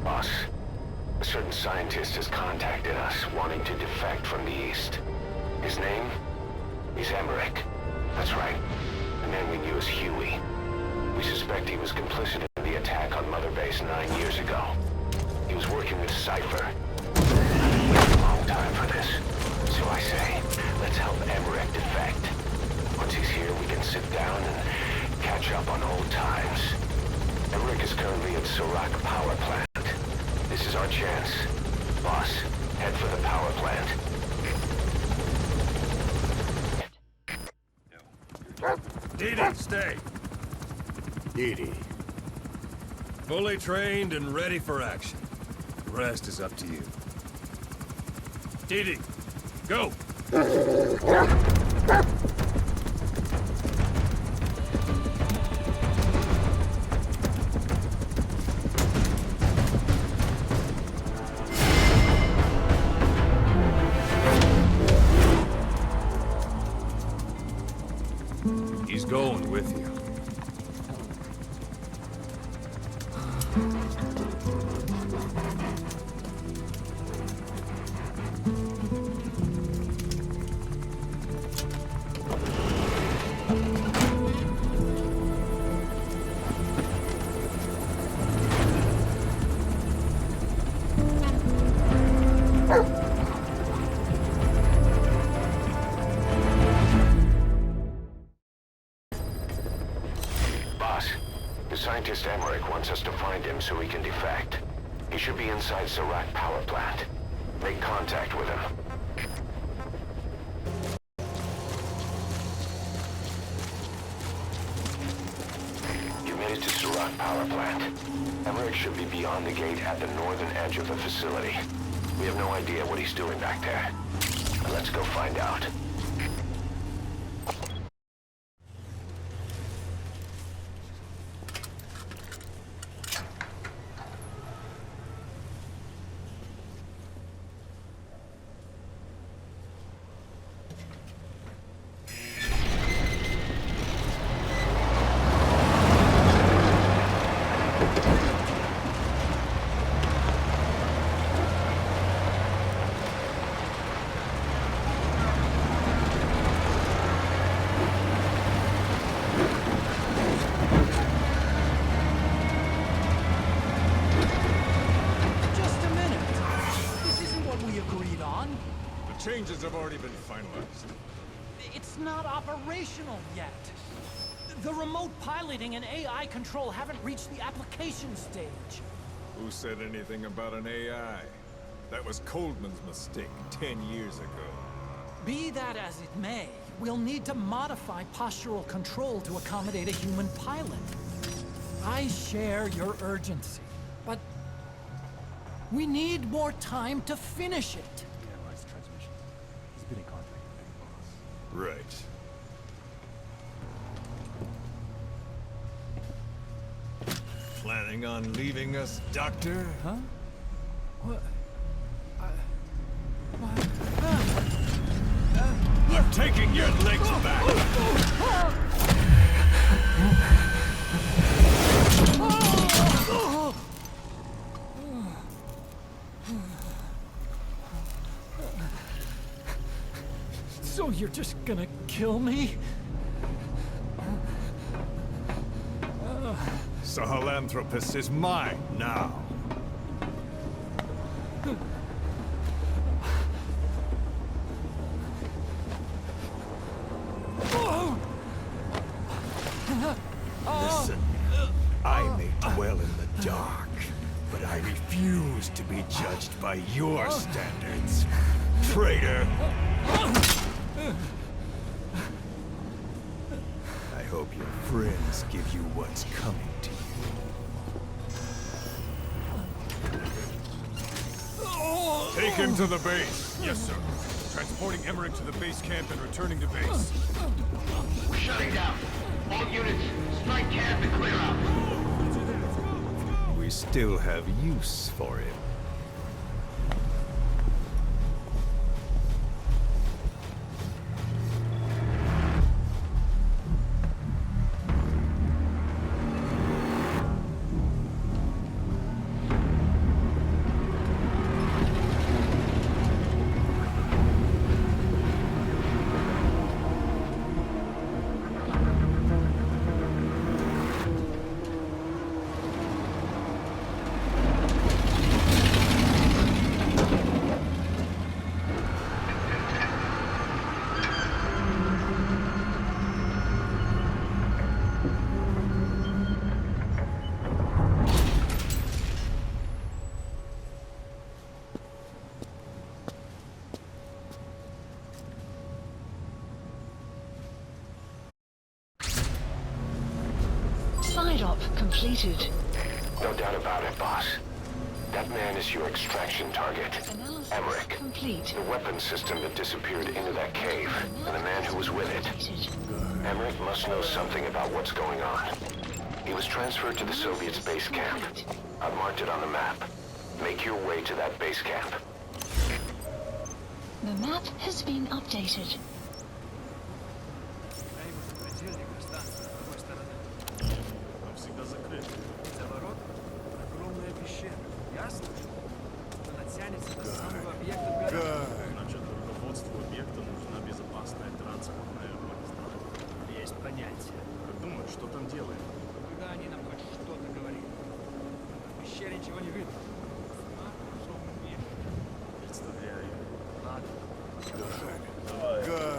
Boss, a certain scientist has contacted us, wanting to defect from the East. His name? He's Emmerich. That's right. The man we knew as Huey. We suspect he was complicit in the attack on Mother Base 9 years ago. He was working with Cypher. I've waited a long time for this. So I say, let's help Emmerich defect. Once he's here, we can sit down and catch up on old times. Emmerich is currently at Serac Power Plant. This is our chance. Boss, head for the power plant. Didi, stay. Didi. Fully trained and ready for action. The rest is up to you. Didi, go! He's going with you. Scientist Emmerich wants us to find him so he can defect. He should be inside Serac Power Plant. Make contact with him. You made it to Serac Power Plant. Emmerich should be beyond the gate at the northern edge of the facility. We have no idea what he's doing back there. Let's go find out. Changes have already been finalized. It's not operational yet. The remote piloting and AI control haven't reached the application stage. Who said anything about an AI? That was Coldman's mistake 10 years ago. Be that as it may, we'll need to modify postural control to accommodate a human pilot. I share your urgency, but we need more time to finish it. Been in contact with him, boss. Right. Planning on leaving us, Doctor? Huh? What? I'm taking your legs back! So you're just gonna kill me? Sahelanthropus is mine now. Listen, I may dwell in the dark, but I refuse to be judged by your standards, traitor! I hope your friends give you what's coming to you. Take him to the base. Yes, sir. Transporting Emmerich to the base camp and returning to base. We're shutting down. All units, strike camp and clear out. We still have use for him. Side-op completed. No doubt about it, boss. That man is your extraction target. Analysis Emmerich. complete. The weapon system that disappeared into that cave, and the man who was with it. Completed. Emmerich must know something about what's going on. He was transferred to the Soviets' base camp. I've marked it on the map. Make your way to that base camp. The map has been updated. Там всегда закрыто. За ворот огромная пещера. Ясно? Она тянется до самого объекта в горах. Значит, руководству объекта нужна безопасная транспортная магистраль. Есть понятие. Как думаешь, что там делаем? Когда они нам хоть что-то говорили? В пещере ничего не видно. А, что умеешь? Представляю. Ладно. Давай.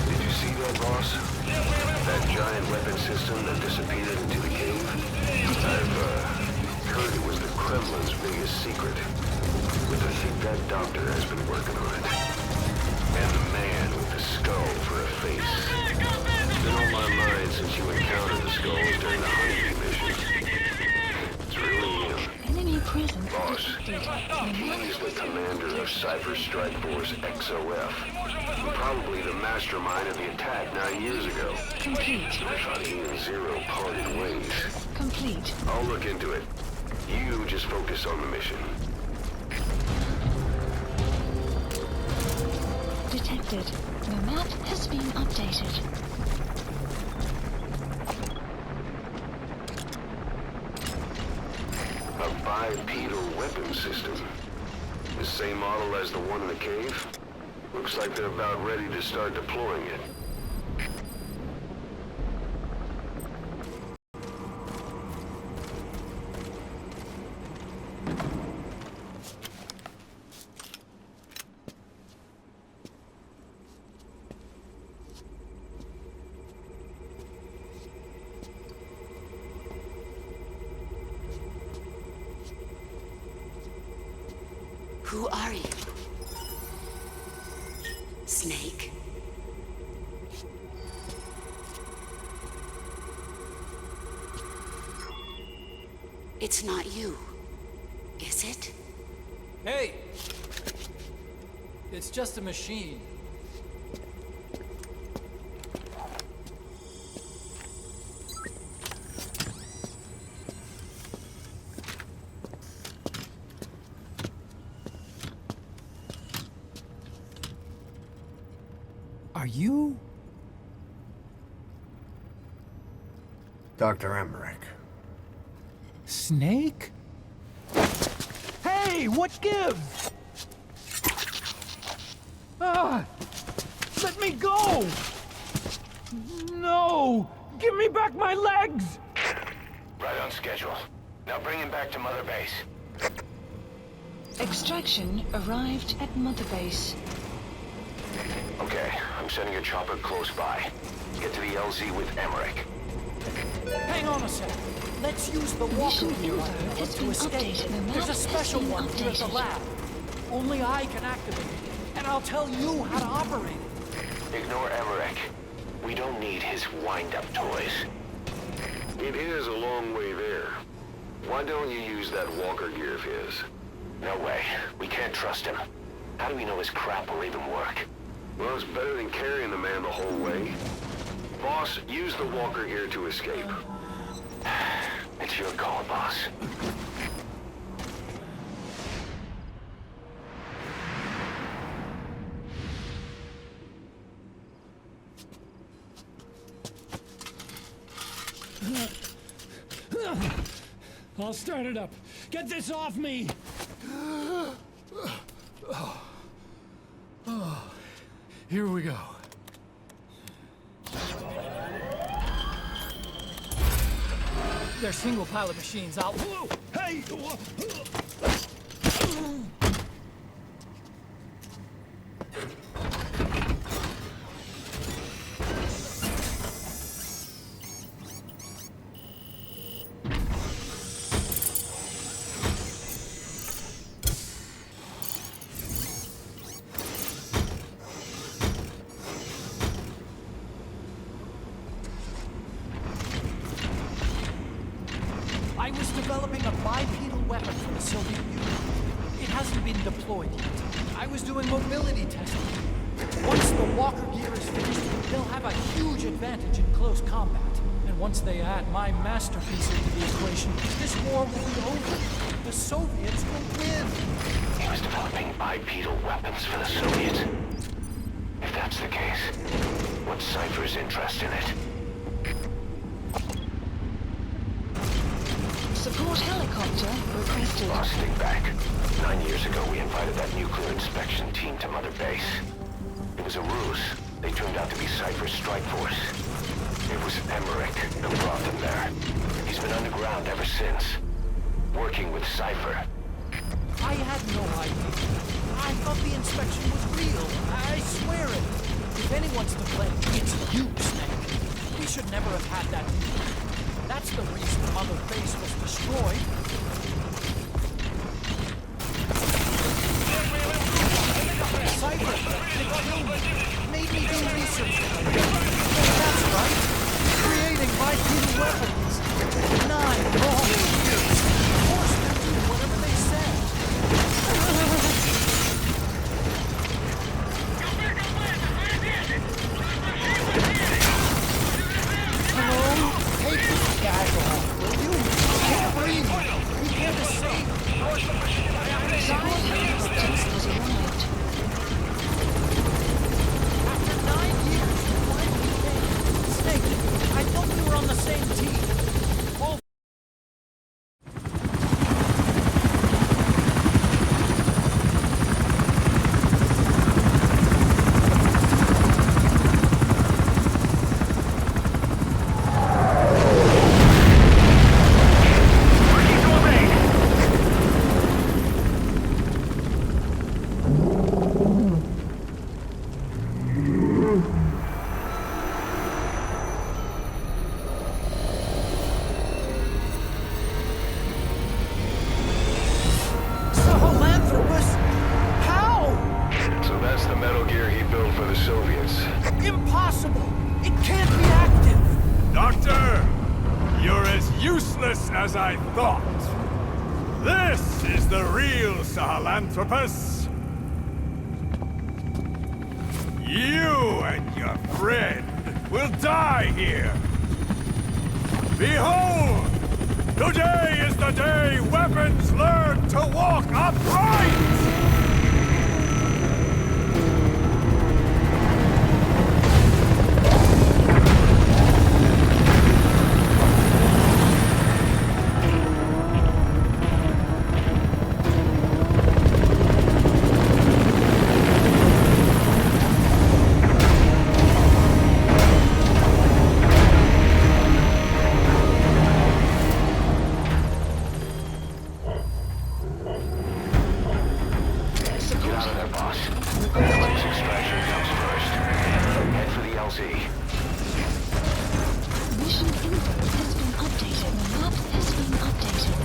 Did you see that, boss? That giant weapon system that disappeared into the cave? I've heard it was the Kremlin's biggest secret. But I think that doctor has been working on it. And the man with the skull for a face. It's been on my mind since you encountered the skulls during the Honeybee mission. It's really him. Enemy presence Boss, detected. he's the commander of Cypher Strike Force XOF. Probably the mastermind of the attack 9 years ago. Complete. I thought he and Zero parted ways. Complete. I'll look into it. You just focus on the mission. Detected. The map has been updated. A bipedal weapon system. The same model as the one in the cave? Looks like they're about ready to start deploying it. Who are you? Snake? It's not you, is it? Hey! It's just a machine. Are you? Dr. Emmerich. Snake? Hey, what gives? Ah! Let me go! No! Give me back my legs! Right on schedule. Now bring him back to Mother Base. Extraction arrived at Mother Base. Okay, I'm sending a chopper close by. Get to the LZ with Emmerich. Hang on a sec. Let's use the walker Mission wheel info has to been escape. updated. The map There's a has special been one here at the updated. lab. Only I can activate it, and I'll tell you how to operate it. Ignore Emmerich. We don't need his wind-up toys. It is a long way there. Why don't you use that walker gear of his? No way. We can't trust him. How do we know his crap will even work? Well, it's better than carrying the man the whole way. Boss, use the walker gear to escape. It's your call, boss. I'll start it up. Get this off me! Here we go. They're single pilot machines. I'll... Hey! doing mobility testing. Once the walker gear is finished, they'll have a huge advantage in close combat. And once they add my masterpiece into the equation, this war will be over. The Soviets will win. He was developing bipedal weapons for the Soviets. If that's the case, what's Cypher's interest in it? Support helicopter requested. Boss, think back. 9 years ago, we invited that nuclear inspection team to Mother Base. It was a ruse. They turned out to be Cypher's strike force. It was Emmerich who brought them there. He's been underground ever since, working with Cypher. I had no idea. I thought the inspection was real. I swear it. If anyone's to blame, it's you, Snake. We should never have had that meeting. That's the reason Mother Base was destroyed. Cypher, they killed me. Made me do research. That's right. Creating bipedal weapons. 9 long years. Forced them to do whatever they said. Hello? Take this gag off, will you? I can't breathe. We can't escape. Support helicopter has arrived. After 9 years, you finally came. Snake, I thought we were on the same team. All Sahelanthropus? How? So that's the metal gear he built for the Soviets. Impossible! It can't be active! Doctor, you're as useless as I thought. This is the real Sahelanthropus. You and your friend will die here. Behold! Today is the day weapons learn to walk upright! Get out of there, boss. Weapons extraction comes first. Head for the LZ. Mission info has been updated. The map has been updated.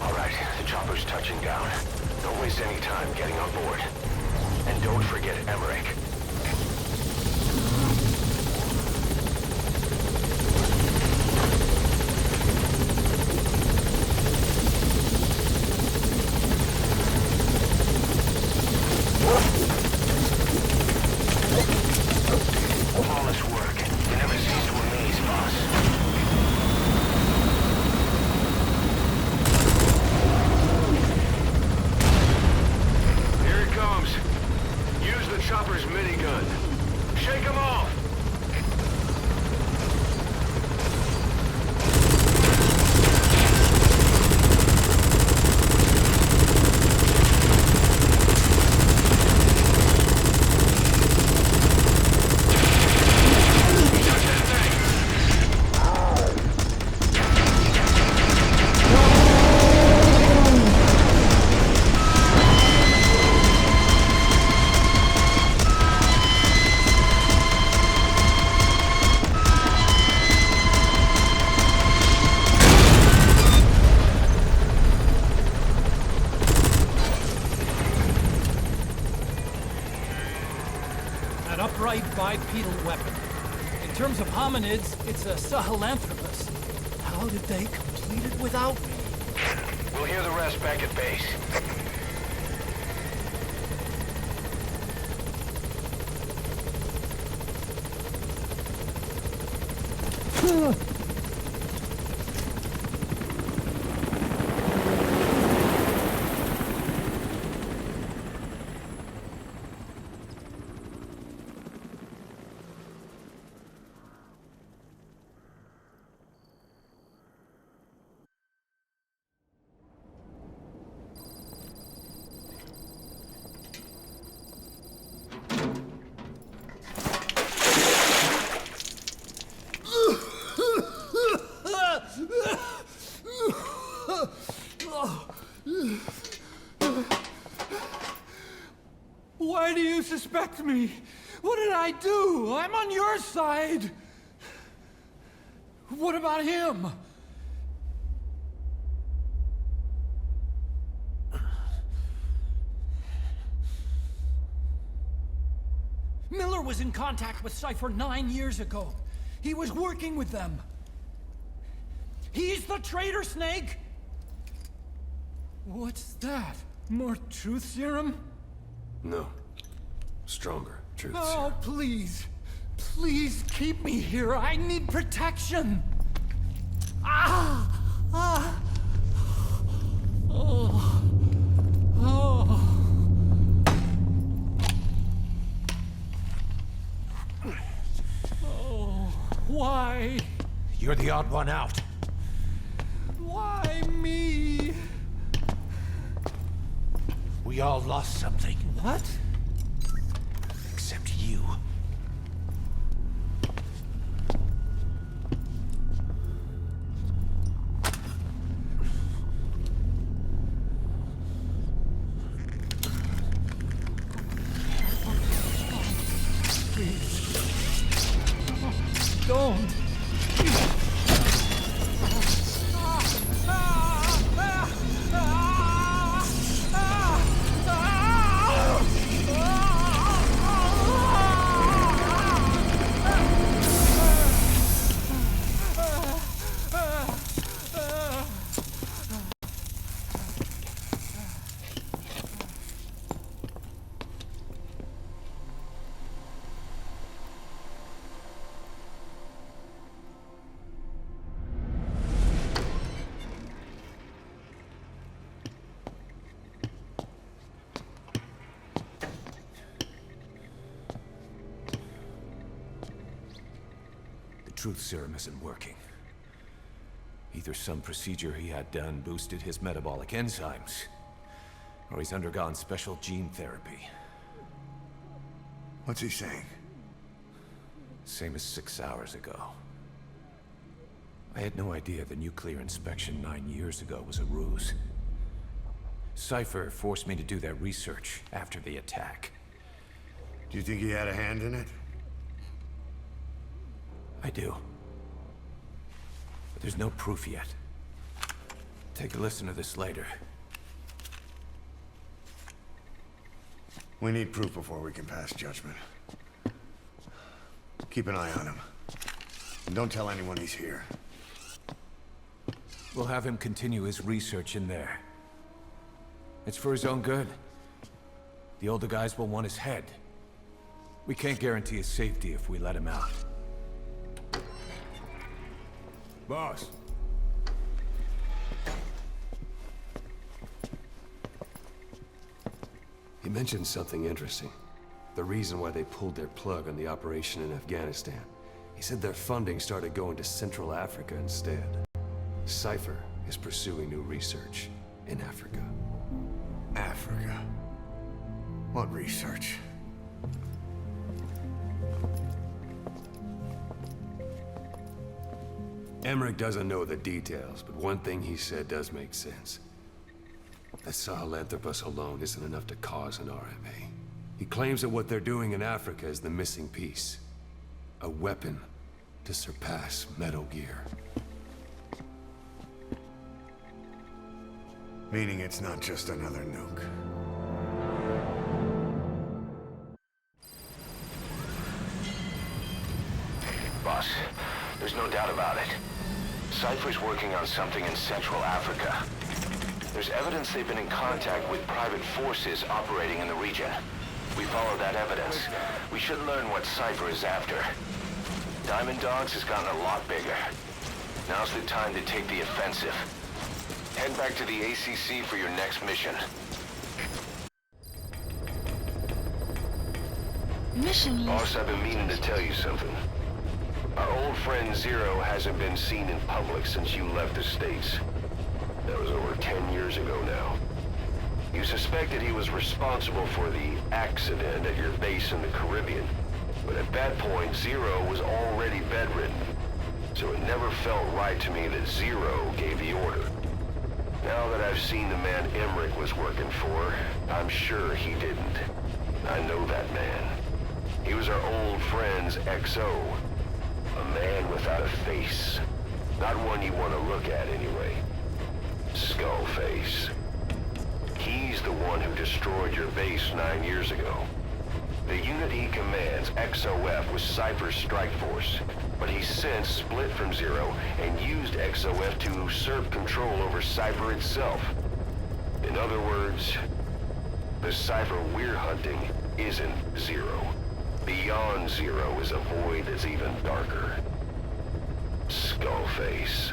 All right, the chopper's touching down. Don't waste any time getting on board. And don't forget Emmerich. Flawless work. You never cease to amaze, boss. Here it comes. Use the chopper's minigun. Shake them off! An upright bipedal weapon. In terms of hominids, it's a Sahelanthropus. How did they complete it without me? We'll hear the rest back at base. Why do you suspect me? What did I do? I'm on your side. What about him? Miller was in contact with Cypher 9 years ago. He was working with them. He's the traitor, Snake! What's that? More truth serum? No. Stronger truth Oh, serum. please. Please keep me here. I need protection. Ah! Ah! Oh. Oh. Oh. Why? You're the odd one out. Why me? We all lost something. What? Except you. Don't. Truth serum isn't working. Either some procedure he had done boosted his metabolic enzymes, or he's undergone special gene therapy. What's he saying? Same as 6 hours ago. I had no idea the nuclear inspection 9 years ago was a ruse. Cypher forced me to do that research after the attack. Do you think he had a hand in it? I do. But there's no proof yet. Take a listen to this later. We need proof before we can pass judgment. Keep an eye on him. And don't tell anyone he's here. We'll have him continue his research in there. It's for his own good. The older guys will want his head. We can't guarantee his safety if we let him out. Boss. He mentioned something interesting. The reason why they pulled their plug on the operation in Afghanistan. He said their funding started going to Central Africa instead. Cypher is pursuing new research in Africa. Africa. What research? Emmerich doesn't know the details, but one thing he said does make sense. That Sahelanthropus alone isn't enough to cause an RMA. He claims that what they're doing in Africa is the missing piece. A weapon to surpass Metal Gear. Meaning it's not just another nuke. Boss, there's no doubt about it. Cypher's working on something in Central Africa. There's evidence they've been in contact with private forces operating in the region. We follow that evidence. We should learn what Cypher is after. Diamond Dogs has gotten a lot bigger. Now's the time to take the offensive. Head back to the ACC for your next mission. Mission list. Boss, I've been meaning to tell you something. Our old friend Zero hasn't been seen in public since you left the States. That was over 10 years ago now. You suspected he was responsible for the accident at your base in the Caribbean. But at that point, Zero was already bedridden. So it never felt right to me that Zero gave the order. Now that I've seen the man Emmerich was working for, I'm sure he didn't. I know that man. He was our old friend's XO. A man without a face. Not one you want to look at anyway. Skullface. He's the one who destroyed your base 9 years ago. The unit he commands, XOF, was Cypher's strike force, but he's since split from Zero and used XOF to usurp control over Cypher itself. In other words, the Cypher we're hunting isn't Zero. Beyond Zero is a void that's even darker. Skullface.